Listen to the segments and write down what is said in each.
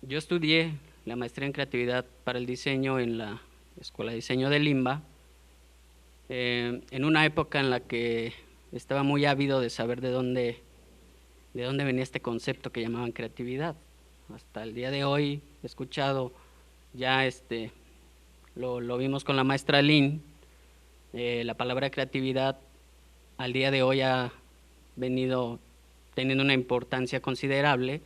Yo estudié la maestría en creatividad para el diseño en la Escuela de Diseño de Limba, en una época en la que estaba muy ávido de saber de dónde venía este concepto que llamaban creatividad. Hasta el día de hoy he escuchado ya lo vimos con la maestra Lynn, la palabra creatividad al día de hoy ha venido teniendo una importancia considerable,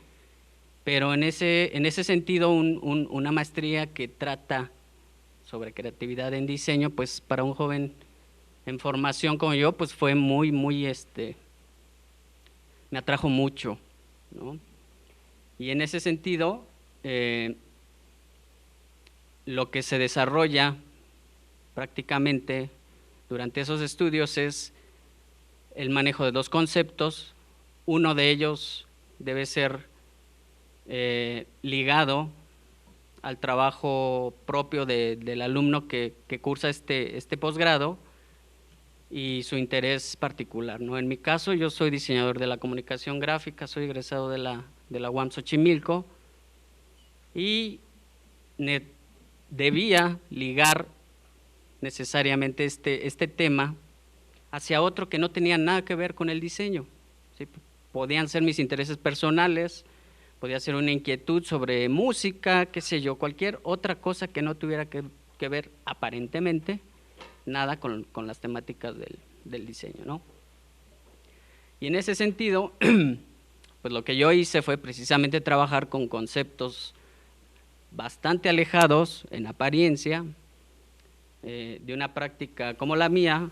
pero en ese sentido una maestría que trata sobre creatividad en diseño, pues para un joven en formación como yo, pues fue muy, me atrajo mucho, ¿no? Y en ese sentido, lo que se desarrolla prácticamente durante esos estudios es el manejo de dos conceptos. Uno de ellos debe ser ligado al trabajo propio del alumno que cursa este posgrado y su interés particular, ¿no? En mi caso, yo soy diseñador de la comunicación gráfica, soy egresado de la UAM Xochimilco y debía ligar necesariamente este tema hacia otro que no tenía nada que ver con el diseño, ¿sí? Podían ser mis intereses personales, podía ser una inquietud sobre música, qué sé yo, cualquier otra cosa que no tuviera que ver aparentemente nada con las temáticas del diseño, ¿no? Y en ese sentido, pues lo que yo hice fue precisamente trabajar con conceptos bastante alejados en apariencia de una práctica como la mía,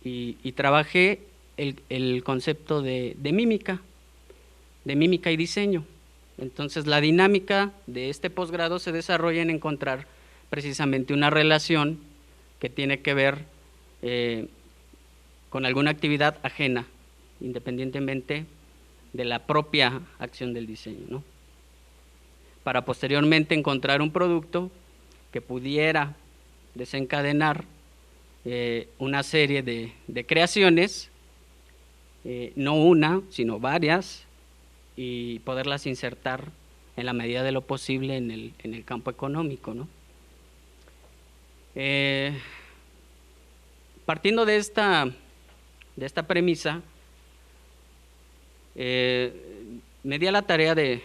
y trabajé el concepto de mímica y diseño. Entonces la dinámica de este posgrado se desarrolla en encontrar precisamente una relación que tiene que ver con alguna actividad ajena, independientemente de la propia acción del diseño, ¿no? Para posteriormente encontrar un producto que pudiera desencadenar una serie de creaciones, no una, sino varias, y poderlas insertar en la medida de lo posible en el campo económico, ¿no? Partiendo de esta premisa, me di a la tarea de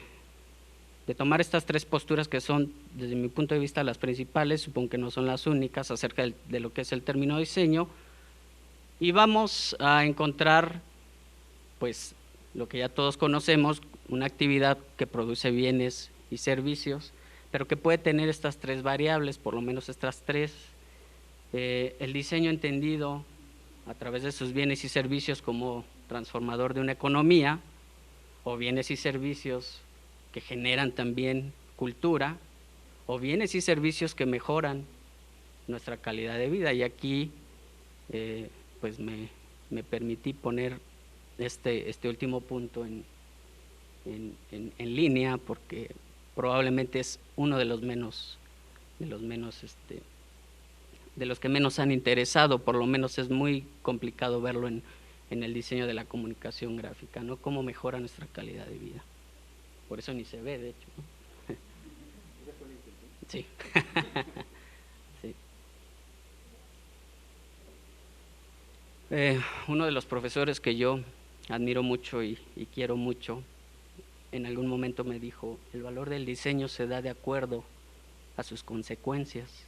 tomar estas tres posturas que son, desde mi punto de vista, las principales, supongo que no son las únicas, acerca de lo que es el término diseño, y vamos a encontrar, pues, lo que ya todos conocemos, una actividad que produce bienes y servicios, pero que puede tener estas tres variables, por lo menos estas tres. El diseño entendido a través de sus bienes y servicios como transformador de una economía, o bienes y servicios que generan también cultura, o bienes y servicios que mejoran nuestra calidad de vida. Y aquí pues me permití poner este último punto en línea, porque probablemente es uno de los que menos han interesado. Por lo menos es muy complicado verlo en el diseño de la comunicación gráfica, ¿no? Cómo mejora nuestra calidad de vida. Por eso ni se ve, de hecho, ¿no? Sí. Sí. Uno de los profesores que yo admiro mucho y quiero mucho, en algún momento me dijo: el valor del diseño se da de acuerdo a sus consecuencias,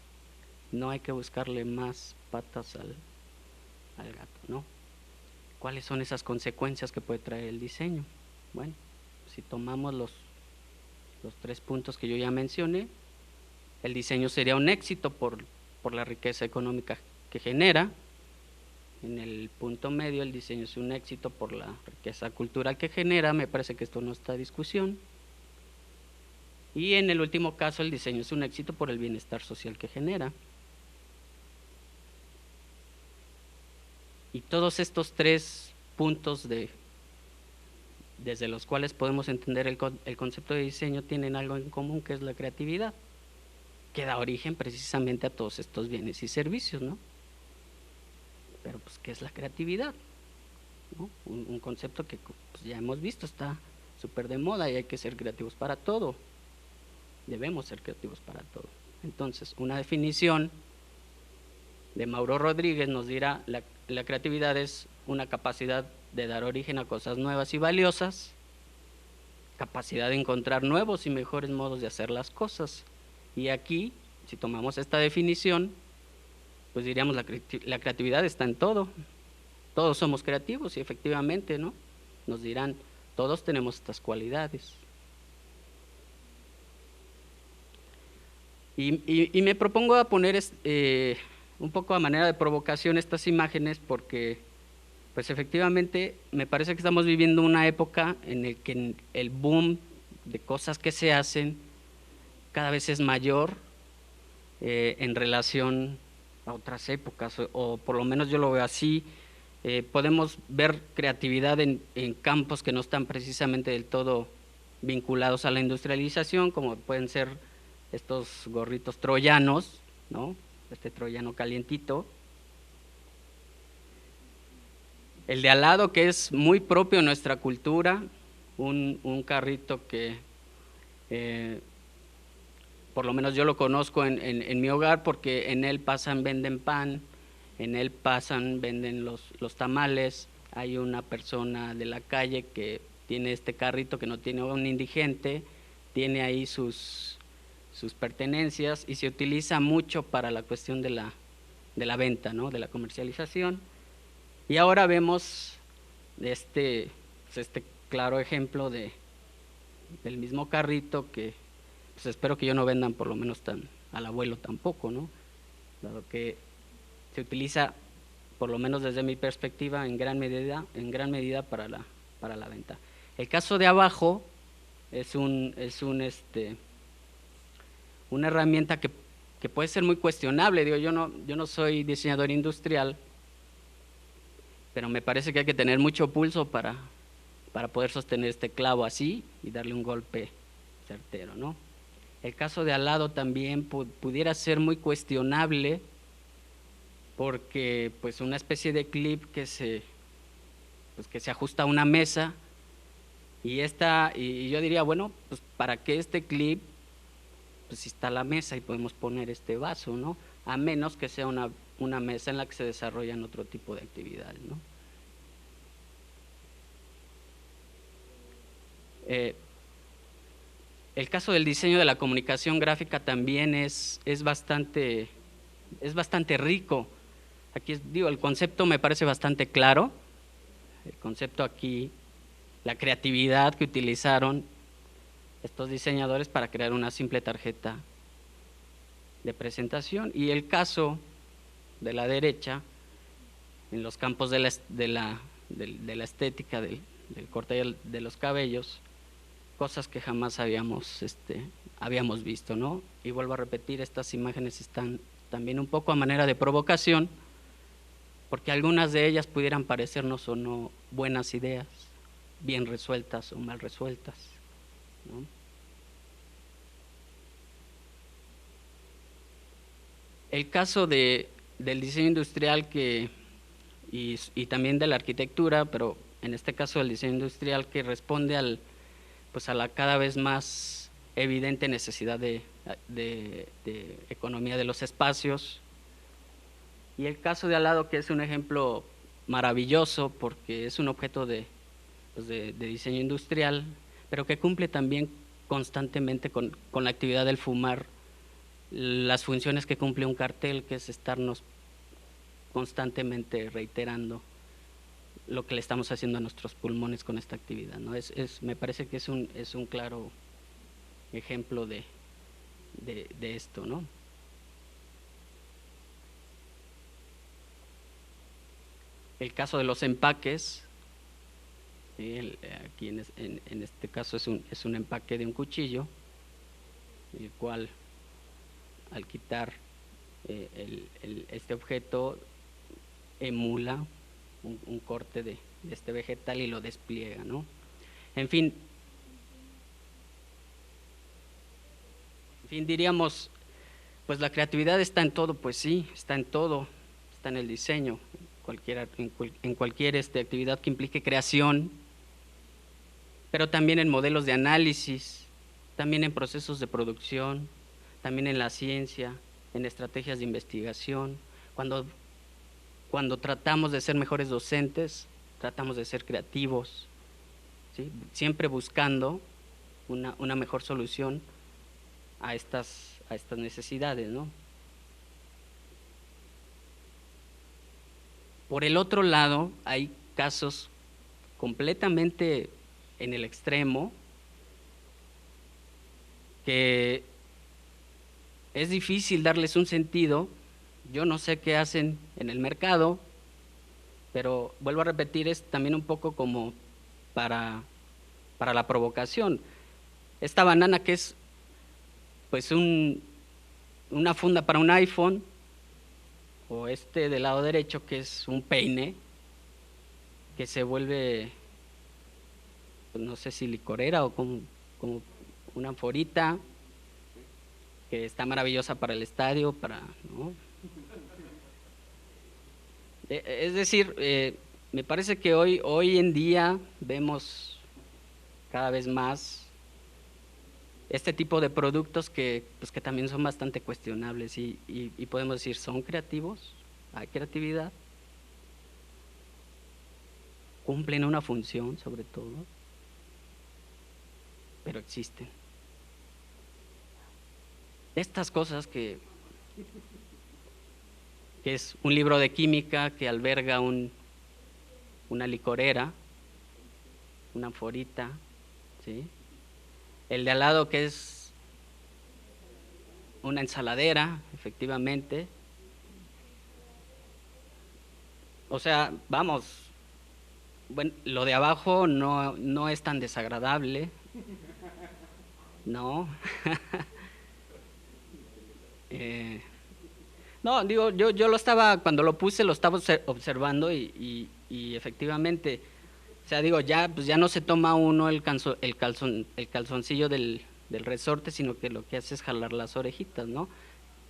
no hay que buscarle más patas al gato, ¿no? ¿Cuáles son esas consecuencias que puede traer el diseño? Bueno, si tomamos los tres puntos que yo ya mencioné, el diseño sería un éxito por la riqueza económica que genera. En el punto medio, el diseño es un éxito por la riqueza cultural que genera. Me parece que esto no está a discusión. Y en el último caso, el diseño es un éxito por el bienestar social que genera. Y todos estos tres puntos desde los cuales podemos entender el concepto de diseño tienen algo en común, que es la creatividad, que da origen precisamente a todos estos bienes y servicios, ¿no? Pero pues, ¿qué es la creatividad? ¿No? Un concepto que pues, ya hemos visto, está súper de moda y hay que ser creativos para todo. Debemos ser creativos para todo. Entonces, una definición de Mauro Rodríguez nos dirá: la creatividad es una capacidad de dar origen a cosas nuevas y valiosas, capacidad de encontrar nuevos y mejores modos de hacer las cosas. Y aquí, si tomamos esta definición, pues diríamos la creatividad está en todo. Todos somos creativos y efectivamente, ¿no? Nos dirán, todos tenemos estas cualidades. Y me propongo a poner un poco a manera de provocación estas imágenes porque, pues efectivamente, me parece que estamos viviendo una época en la que el boom de cosas que se hacen cada vez es mayor en relación a otras épocas, o por lo menos yo lo veo así. Podemos ver creatividad en campos que no están precisamente del todo vinculados a la industrialización, como pueden ser estos gorritos troyanos, ¿no? Este troyano calientito. El de al lado, que es muy propio de nuestra cultura, un carrito que por lo menos yo lo conozco en mi hogar, porque en él pasan, venden pan, en él pasan, venden los tamales. Hay una persona de la calle que tiene este carrito, que no tiene un indigente, tiene ahí sus pertenencias y se utiliza mucho para la cuestión de la venta, ¿no? De la comercialización. Y ahora vemos este claro ejemplo del mismo carrito que pues espero que yo no vendan por lo menos tan al abuelo tampoco, ¿no? Dado que se utiliza, por lo menos desde mi perspectiva, en gran medida para la venta. El caso de abajo es una herramienta que puede ser muy cuestionable. Digo, yo no soy diseñador industrial, pero me parece que hay que tener mucho pulso para poder sostener este clavo así y darle un golpe certero, ¿no? El caso de al lado también pudiera ser muy cuestionable, porque pues una especie de clip que se ajusta a una mesa, y yo diría, bueno, pues para qué este clip, pues si está la mesa y podemos poner este vaso, ¿no? A menos que sea una mesa en la que se desarrollan otro tipo de actividades, ¿no? El caso del diseño de la comunicación gráfica también es bastante rico. Aquí digo, el concepto me parece bastante claro. El concepto aquí, la creatividad que utilizaron estos diseñadores para crear una simple tarjeta de presentación. Y el caso de la derecha, en los campos de la estética, del corte de los cabellos, cosas que jamás habíamos visto, ¿no? Y vuelvo a repetir, estas imágenes están también un poco a manera de provocación, porque algunas de ellas pudieran parecernos o no buenas ideas, bien resueltas o mal resueltas, ¿no? El caso del diseño industrial y también de la arquitectura, pero en este caso el diseño industrial, que responde a la cada vez más evidente necesidad de economía de los espacios. Y el caso de al lado, que es un ejemplo maravilloso porque es un objeto de diseño industrial, pero que cumple también constantemente con la actividad del fumar las funciones que cumple un cartel, que es estarnos constantemente reiterando lo que le estamos haciendo a nuestros pulmones con esta actividad, ¿no? Me parece que es un claro ejemplo de esto, ¿no? El caso de los empaques, aquí en este caso es un empaque de un cuchillo, el cual al quitar este objeto emula un corte de este vegetal y lo despliega, ¿no? En fin, diríamos, pues la creatividad está en todo, pues sí, está en todo, está en el diseño, en cualquier actividad que implique creación, pero también en modelos de análisis, también en procesos de producción, también en la ciencia, en estrategias de investigación. Cuando tratamos de ser mejores docentes, tratamos de ser creativos, ¿sí? Siempre buscando una mejor solución a estas necesidades, ¿no? Por el otro lado, hay casos completamente en el extremo que es difícil darles un sentido. Yo no sé qué hacen en el mercado, pero vuelvo a repetir, es también un poco como para la provocación. Esta banana que es pues una funda para un iPhone, o del lado derecho que es un peine que se vuelve, pues no sé si licorera o como una anforita que está maravillosa para el estadio, ¿no? Es decir, me parece que hoy en día vemos cada vez más este tipo de productos pues que también son bastante cuestionables y podemos decir, ¿son creativos? ¿Hay creatividad? ¿Cumplen una función sobre todo? Pero existen. Estas cosas que es un libro de química que alberga una licorera, una anforita, ¿sí? El de al lado que es una ensaladera, efectivamente. O sea, vamos, bueno, lo de abajo no es tan desagradable, ¿no? No, digo, yo cuando lo puse lo estaba observando y efectivamente, o sea, digo, pues ya no se toma uno el calzoncillo del resorte, sino que lo que hace es jalar las orejitas, ¿no?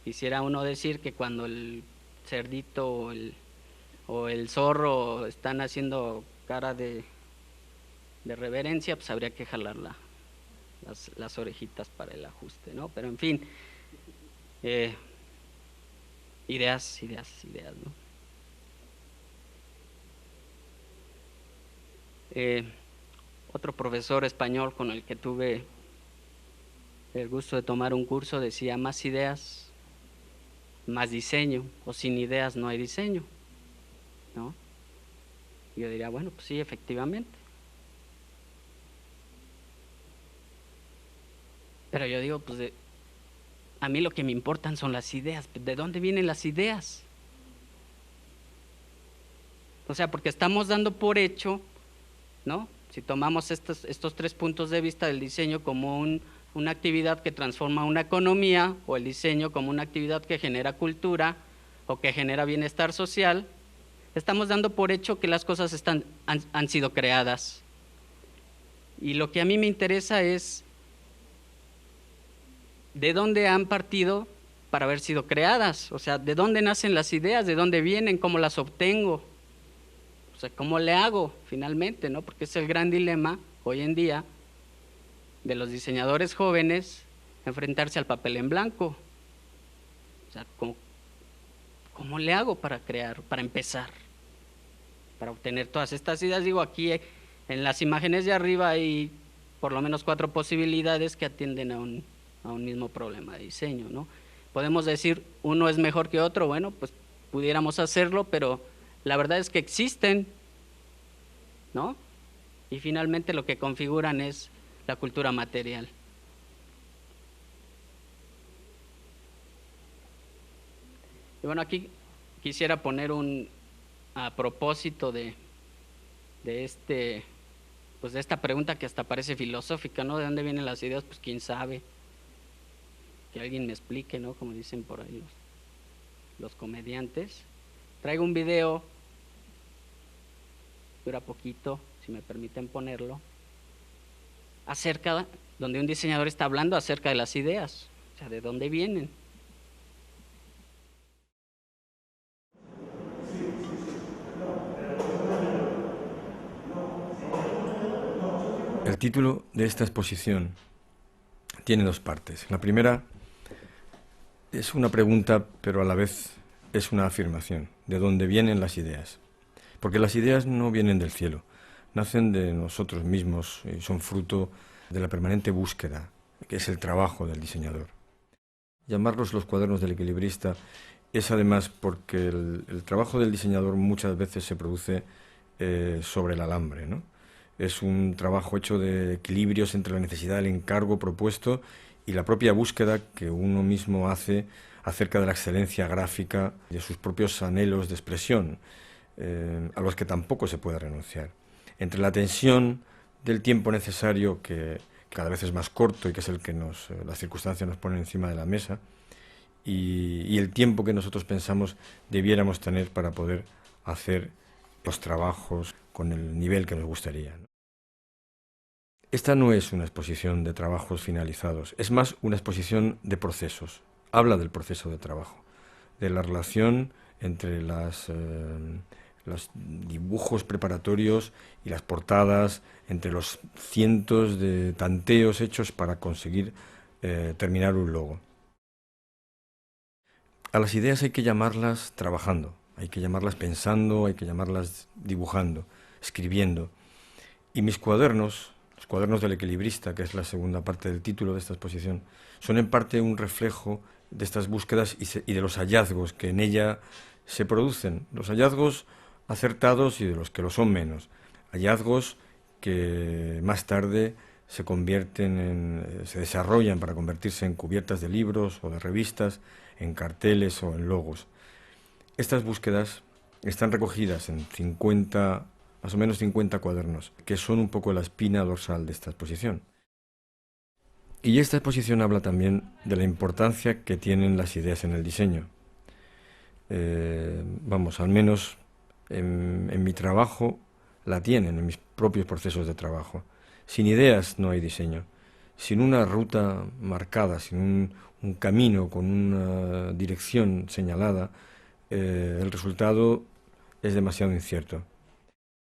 Quisiera uno decir que cuando el cerdito o el zorro están haciendo cara de reverencia, pues habría que jalar las orejitas para el ajuste, ¿no? Pero en fin, ideas, ¿no? Otro profesor español con el que tuve el gusto de tomar un curso decía: más ideas, más diseño, o sin ideas no hay diseño, ¿no? Y yo diría, bueno, pues sí, efectivamente. Pero yo digo, pues a mí lo que me importan son las ideas. ¿De dónde vienen las ideas? O sea, porque estamos dando por hecho, ¿no? Si tomamos estos 3 puntos de vista del diseño como una actividad que transforma una economía, o el diseño como una actividad que genera cultura o que genera bienestar social, estamos dando por hecho que las cosas han sido creadas. Y lo que a mí me interesa es de dónde han partido para haber sido creadas. O sea, de dónde nacen las ideas, de dónde vienen, cómo las obtengo. O sea, ¿cómo le hago finalmente, no? Porque es el gran dilema hoy en día de los diseñadores jóvenes, enfrentarse al papel en blanco. O sea, ¿cómo le hago para crear, para empezar, para obtener todas estas ideas? Digo, aquí en las imágenes de arriba hay por lo menos 4 posibilidades que atienden a un mismo problema de diseño, ¿no? Podemos decir, uno es mejor que otro, bueno, pues pudiéramos hacerlo, pero la verdad es que existen, ¿no? Y finalmente lo que configuran es la cultura material. Y bueno, aquí quisiera poner a propósito de pues de esta pregunta que hasta parece filosófica, ¿no? ¿De dónde vienen las ideas? Pues quién sabe. Que alguien me explique, ¿no? Como dicen por ahí los comediantes. Traigo un video dura poquito, si me permiten ponerlo, donde un diseñador está hablando acerca de las ideas, o sea, de dónde vienen. El título de esta exposición tiene dos partes. La primera es una pregunta, pero a la vez es una afirmación. ¿De dónde vienen las ideas? Porque las ideas no vienen del cielo, nacen de nosotros mismos y son fruto de la permanente búsqueda, que es el trabajo del diseñador. Llamarlos los cuadernos del equilibrista es además porque el trabajo del diseñador muchas veces se produce sobre el alambre, ¿no? Es un trabajo hecho de equilibrios entre la necesidad del encargo propuesto y la propia búsqueda que uno mismo hace acerca de la excelencia gráfica y de sus propios anhelos de expresión, a los que tampoco se puede renunciar. Entre la tensión del tiempo necesario, que cada vez es más corto y que es el que las circunstancias nos ponen encima de la mesa, y el tiempo que nosotros pensamos debiéramos tener para poder hacer los trabajos con el nivel que nos gustaría. Esta no es una exposición de trabajos finalizados, es más una exposición de procesos. Habla del proceso de trabajo, de la relación entre los dibujos preparatorios y las portadas, entre los cientos de tanteos hechos para conseguir terminar un logo. A las ideas hay que llamarlas trabajando, hay que llamarlas pensando, hay que llamarlas dibujando, escribiendo. Y mis cuadernos, los cuadernos del equilibrista, que es la segunda parte del título de esta exposición, son en parte un reflejo de estas búsquedas y de los hallazgos que en ella se producen, los hallazgos acertados y de los que lo son menos, hallazgos que más tarde se desarrollan para convertirse en cubiertas de libros o de revistas, en carteles o en logos. Estas búsquedas están recogidas en más o menos 50 cuadernos, que son un poco la espina dorsal de esta exposición. Y esta exposición habla también de la importancia que tienen las ideas en el diseño. Al menos en mi trabajo la tienen, en mis propios procesos de trabajo. Sin ideas no hay diseño. Sin una ruta marcada, sin un camino con una dirección señalada, el resultado es demasiado incierto.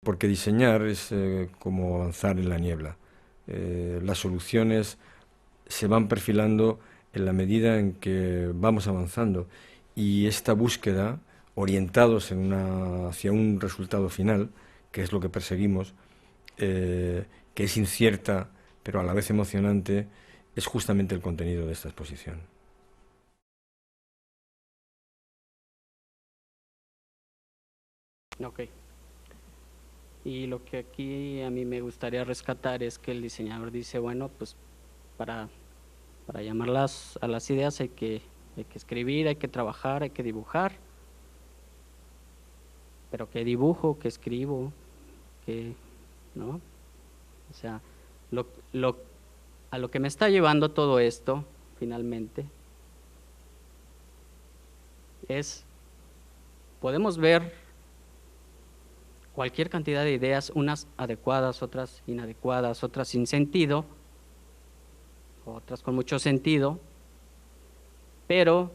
Porque diseñar es como avanzar en la niebla. Las soluciones se van perfilando en la medida en que vamos avanzando y esta búsqueda, orientados hacia un resultado final, que es lo que perseguimos, que es incierta pero a la vez emocionante, es justamente el contenido de esta exposición. Ok. Y lo que aquí a mí me gustaría rescatar es que el diseñador dice, bueno, pues para llamar a las ideas hay que escribir, hay que trabajar, hay que dibujar. Pero ¿qué dibujo? ¿Qué escribo? ¿No? O sea, a lo que me está llevando todo esto, finalmente, podemos ver cualquier cantidad de ideas, unas adecuadas, otras inadecuadas, otras sin sentido, otras con mucho sentido, pero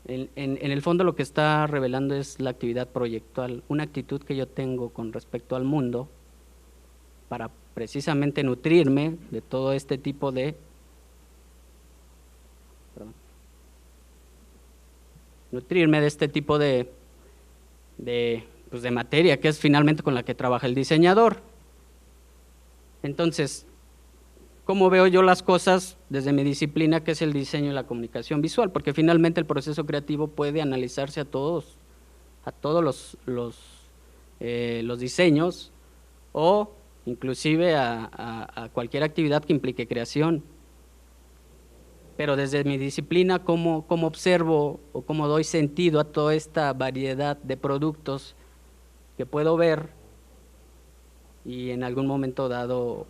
en el fondo lo que está revelando es la actividad proyectual, una actitud que yo tengo con respecto al mundo para precisamente nutrirme de todo este tipo nutrirme de este tipo pues de materia que es finalmente con la que trabaja el diseñador. Entonces, ¿cómo veo yo las cosas desde mi disciplina, que es el diseño y la comunicación visual? Porque finalmente el proceso creativo puede analizarse a todos los diseños o inclusive a cualquier actividad que implique creación. Pero desde mi disciplina, ¿cómo observo o cómo doy sentido a toda esta variedad de productos que puedo ver y en algún momento dado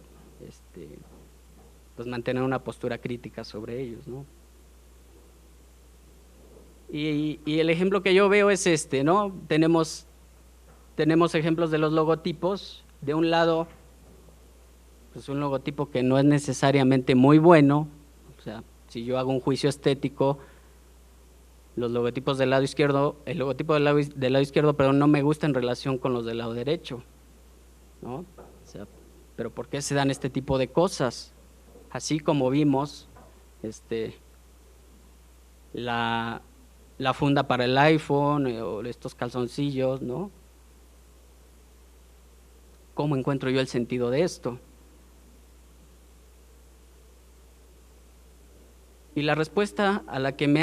pues mantener una postura crítica sobre ellos, ¿no? Y el ejemplo que yo veo es ¿no? Tenemos tenemos ejemplos de los logotipos. De un lado, pues un logotipo que no es necesariamente muy bueno. O sea, si yo hago un juicio estético, los logotipos del lado izquierdo, el logotipo del lado izquierdo, pero no me gusta en relación con los del lado derecho, ¿no? O sea, pero ¿por qué se dan este tipo de cosas? Así como vimos, la funda para el iPhone o estos calzoncillos, ¿no? ¿Cómo encuentro yo el sentido de esto? Y la respuesta a la que me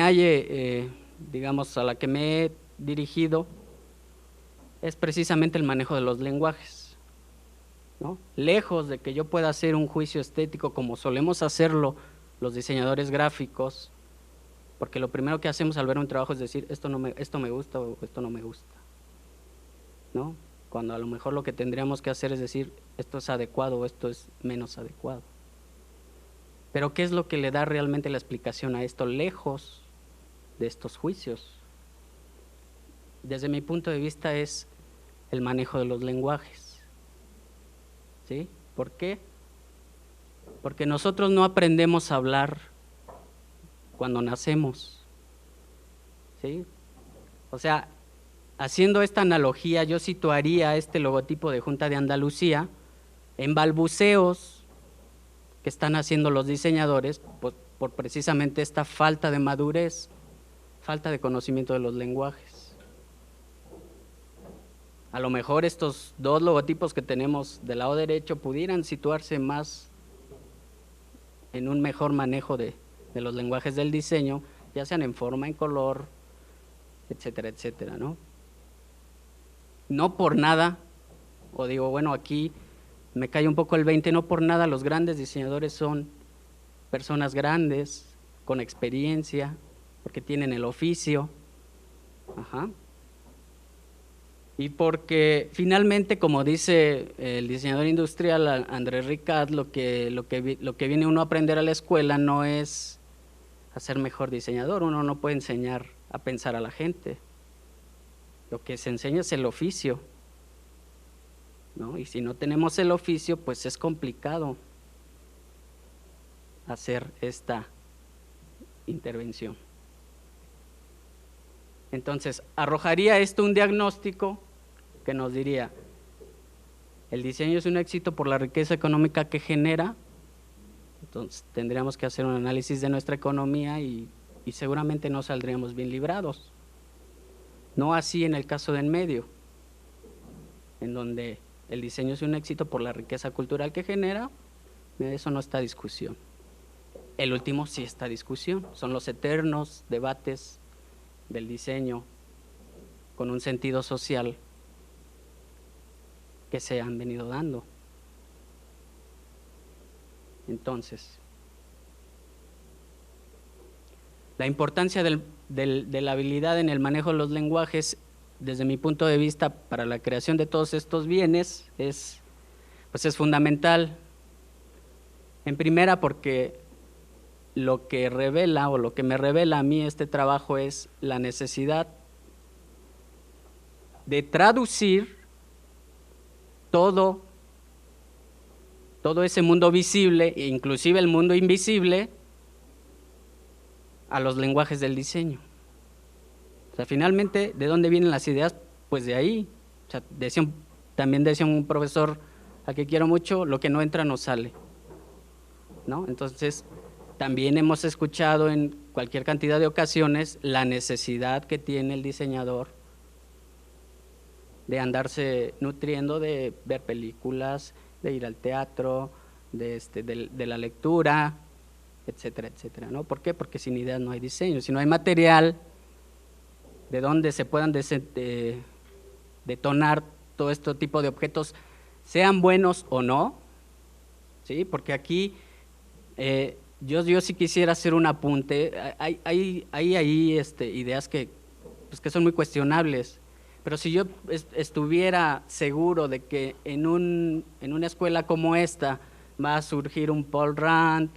digamos, a la que me he dirigido es precisamente el manejo de los lenguajes, ¿no? Lejos de que yo pueda hacer un juicio estético como solemos hacerlo los diseñadores gráficos, porque lo primero que hacemos al ver un trabajo es decir, esto me gusta o esto no me gusta, ¿no? Cuando a lo mejor lo que tendríamos que hacer es decir, esto es adecuado o esto es menos adecuado. Pero ¿qué es lo que le da realmente la explicación a esto, lejos de estos juicios? Desde mi punto de vista es el manejo de los lenguajes, ¿sí? ¿Por qué? Porque nosotros no aprendemos a hablar cuando nacemos, ¿sí? O sea, haciendo esta analogía, yo situaría este logotipo de Junta de Andalucía en balbuceos que están haciendo los diseñadores por precisamente esta falta de madurez, falta de conocimiento de los lenguajes. A lo mejor estos dos logotipos que tenemos del lado derecho pudieran situarse más en un mejor manejo de los lenguajes del diseño, ya sean en forma, en color, etcétera, etcétera, ¿no? No por nada, o digo, bueno, aquí me cae un poco el 20, no por nada los grandes diseñadores son personas grandes, con experiencia, porque tienen el oficio, y porque finalmente, como dice el diseñador industrial André Ricard, lo que viene uno a aprender a la escuela no es a ser mejor diseñador, uno no puede enseñar a pensar a la gente, lo que se enseña es el oficio, ¿no? Y si no tenemos el oficio, pues es complicado hacer esta intervención. Entonces, arrojaría esto un diagnóstico que nos diría, el diseño es un éxito por la riqueza económica que genera, entonces tendríamos que hacer un análisis de nuestra economía y seguramente no saldríamos bien librados. No así en el caso de en medio, en donde el diseño es un éxito por la riqueza cultural que genera, eso no está a discusión. El último sí está a discusión, son los eternos debates del diseño con un sentido social que se han venido dando. Entonces, la importancia de la habilidad en el manejo de los lenguajes, desde mi punto de vista, para la creación de todos estos bienes, es fundamental. En primera, porque lo que revela o lo que me revela a mí este trabajo es la necesidad de traducir todo ese mundo visible, e inclusive el mundo invisible, a los lenguajes del diseño. O sea, finalmente, ¿de dónde vienen las ideas? Pues de ahí. O sea, también decía un profesor al que quiero mucho, lo que no entra no sale, ¿no? Entonces, también hemos escuchado en cualquier cantidad de ocasiones la necesidad que tiene el diseñador de andarse nutriendo, de ver películas, de ir al teatro, de la lectura, etcétera, etcétera, ¿no? ¿Por qué? Porque sin ideas no hay diseño, si no hay material de donde se puedan detonar todo este tipo de objetos, sean buenos o no, ¿sí? Porque aquí yo sí quisiera hacer un apunte, hay ideas que son muy cuestionables, pero si yo estuviera seguro de que en una escuela como esta va a surgir un Paul Rand,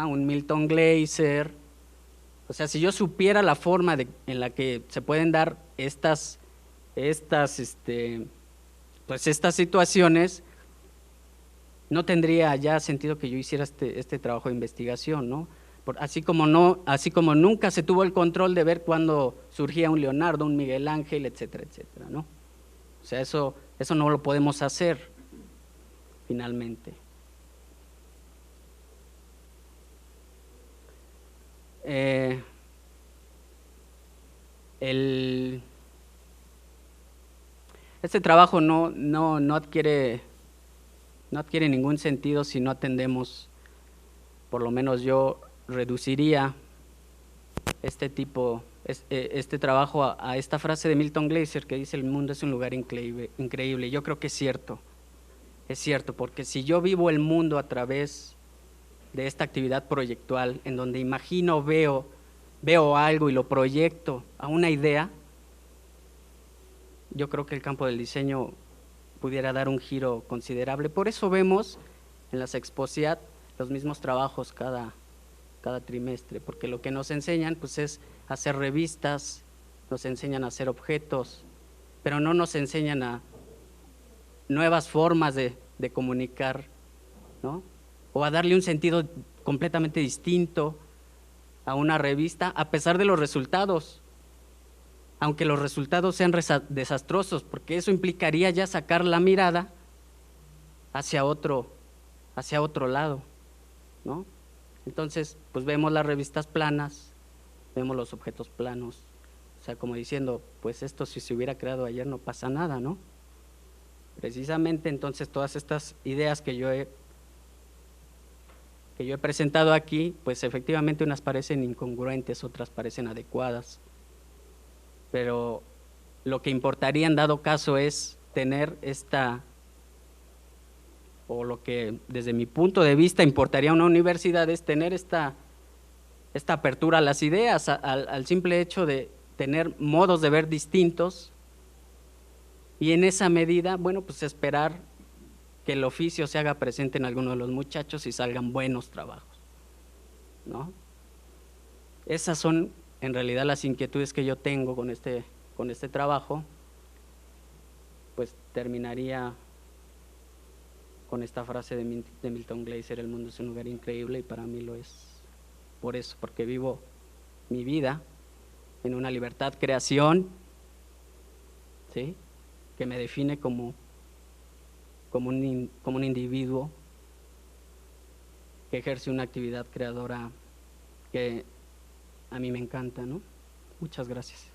un Milton Glaser, o sea, si yo supiera la forma en la que se pueden dar estas pues estas situaciones, no tendría ya sentido que yo hiciera este trabajo de investigación, ¿no? Así como nunca se tuvo el control de ver cuándo surgía un Leonardo, un Miguel Ángel, etcétera, etcétera, ¿no? O sea, eso no lo podemos hacer, finalmente. Este trabajo no adquiere ningún sentido si no atendemos, por lo menos yo reduciría este trabajo a esta frase de Milton Glaser que dice: el mundo es un lugar increíble. Yo creo que es cierto, porque si yo vivo el mundo a través de esta actividad proyectual, en donde imagino, veo algo y lo proyecto a una idea, yo creo que el campo del diseño pudiera dar un giro considerable. Por eso vemos en las Exposiat los mismos trabajos cada trimestre, porque lo que nos enseñan pues es hacer revistas, nos enseñan a hacer objetos, pero no nos enseñan a nuevas formas de comunicar, ¿no? O a darle un sentido completamente distinto a una revista, a pesar de los resultados, aunque los resultados sean desastrosos, porque eso implicaría ya sacar la mirada hacia otro lado, ¿no? Entonces, pues vemos las revistas planas, vemos los objetos planos, o sea, como diciendo, pues esto si se hubiera creado ayer no pasa nada, ¿no? Precisamente entonces todas estas ideas que yo he presentado aquí, pues efectivamente unas parecen incongruentes, otras parecen adecuadas, pero lo que importaría en dado caso es tener o lo que desde mi punto de vista importaría a una universidad es tener esta apertura a las ideas, al simple hecho de tener modos de ver distintos, y en esa medida, bueno, pues esperar que el oficio se haga presente en alguno de los muchachos y salgan buenos trabajos, ¿no? Esas son en realidad las inquietudes que yo tengo con este trabajo. Pues terminaría con esta frase de Milton Glaser: el mundo es un lugar increíble, y para mí lo es por eso, porque vivo mi vida en una libertad creación, ¿sí?, que me define como un individuo que ejerce una actividad creadora que a mí me encanta, ¿no? Muchas gracias.